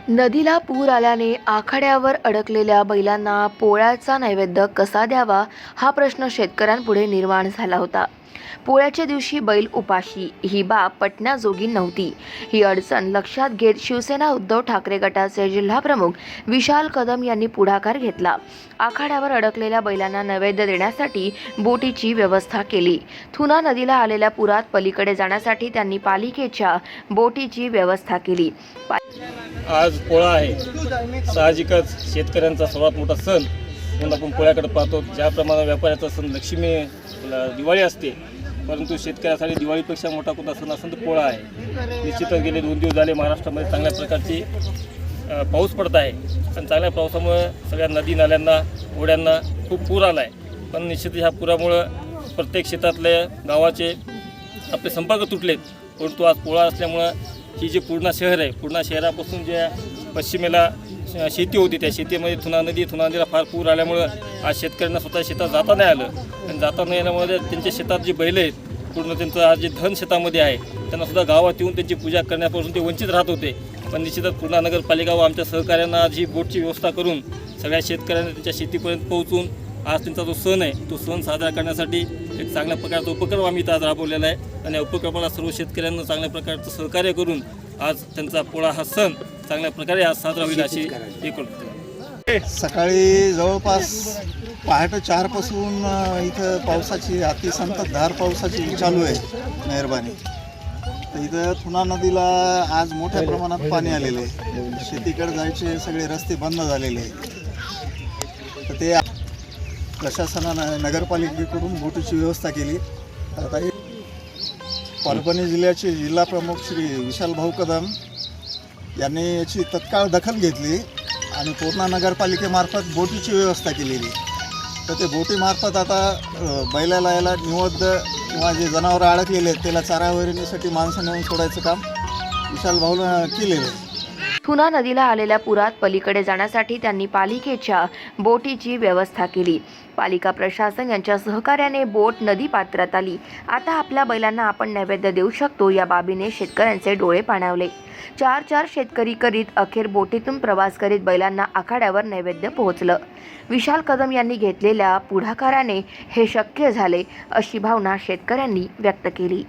नदीला पूर आल्याने आखाड्यावर अडकलेल्या बैलांना पोळ्याचा नैवेद्य कसा द्यावा हा प्रश्न शेतकऱ्यांपुढे निर्माण झाला होता. पोळ्याच्या दिवशी बैल उपाशी ही बाब पटण्याजोगी नव्हती. ही अडचण लक्षात घेत शिवसेना उद्धव ठाकरे गटाचे जिल्हाप्रमुख विशाल कदम यांनी पुढाकार घेतला. आखाड्यावर अडकलेल्या बैलांना नैवेद्य देण्यासाठी बोटीची व्यवस्था केली. थुना नदीला आलेल्या पुरात पलीकडे जाण्यासाठी त्यांनी पालिकेच्या बोटीची व्यवस्था केली. आज पोळा आहे. साहजिकच शेतकऱ्यांचा सर्वात मोठा सण म्हणून आपण पोळ्याकडे पाहतो. ज्याप्रमाणे व्यापाऱ्याचा सण लक्ष्मी दिवाळी असते, परंतु शेतकऱ्यासाठी दिवाळीपेक्षा मोठा कोणता सण असेल तर पोळा आहे. निश्चितच गेले 2 दिवस झाले महाराष्ट्रामध्ये चांगल्या प्रकारची पाऊस पडत आहे आणि चांगल्या पावसामुळे सगळ्या नदी नाल्यांना ओढ्यांना खूप पूर आला आहे. पण निश्चितच ह्या पुरामुळं प्रत्येक शेतातले गावाचे आपले संपर्क तुटलेत. परंतु आज पोळा असल्यामुळं ही जी पूर्णा शहर आहे, पूर्णा शहरापासून ज्या पश्चिमेला शेती होती त्या शेतीमध्ये थुना नदीला फार पूर आल्यामुळं आज शेतकऱ्यांना स्वतः शेतात जाता नाही आलं आणि जाता नाही आल्यामुळे त्यांच्या शेतात जी बैलं आहेत, पूर्ण त्यांचं आज जे धन शेतामध्ये आहे त्यांनासुद्धा गावात येऊन त्यांची पूजा करण्यापासून ते वंचित राहत होते. पण निश्चितच पूर्णा नगरपालिका व आमच्या सहकार्यांना आज ही बोटची व्यवस्था करून सगळ्या शेतकऱ्यांना त्यांच्या शेतीपर्यंत पोहोचून आज त्यांचा जो सण आहे तो सण साजरा करण्यासाठी एक चांगल्या प्रकारचा उपक्रम आम्ही आज राबवलेला आहे आणि या उपक्रमाला सर्व शेतकऱ्यांना चांगल्या प्रकारचं सहकार्य करून आज त्यांचा पोळा हा सण चांगल्या प्रकारे आज साजरा होईल अशी हे करतो. सकाळी जवळपास पहाटे 4 पासून इथं पावसाची अतिसंततधार पावसाची चालू आहे मेहरबानी. तर इथं थुना नदीला आज मोठ्या प्रमाणात पाणी आलेलं आहे. शेतीकडे जायचे सगळे रस्ते बंद झालेले आहेत. तर ते प्रशासनानं नगरपालिकेकडून बोटीची व्यवस्था केली. आता परभणी जिल्ह्याचे जिल्हाप्रमुख श्री विशाल भाऊ कदम यांनी याची तत्काळ दखल घेतली आणि पूर्णा नगरपालिकेमार्फत बोटीची व्यवस्था केलेली. तर ते बोटीमार्फत आता बैलाला याला निवद्द किंवा जे जनावरं अडकलेले आहेत त्याला चारा वैरणीसाठी माणसं नेऊन सोडायचं काम विशाल भाऊनं केलेलं आहे. थुना नदीला आलेल्या पुरात पलीकडे जाण्यासाठी त्यांनी पालिकेच्या बोटीची व्यवस्था केली. पालिका प्रशासन यांच्या सहकार्याने बोट नदी पात्रात आली. आता आपल्या बैलांना आपण नैवेद्य देऊ शकतो या बाबीने शेतकऱ्यांचे डोळे पाणावले. 4 शेतकरी करीत अखेर बोटीतून प्रवास करीत बैलांना आखाड्यावर नैवेद्य पोहोचलं. विशाल कदम यांनी घेतलेल्या पुढाकाराने हे शक्य झाले अशी भावना शेतकऱ्यांनी व्यक्त केली.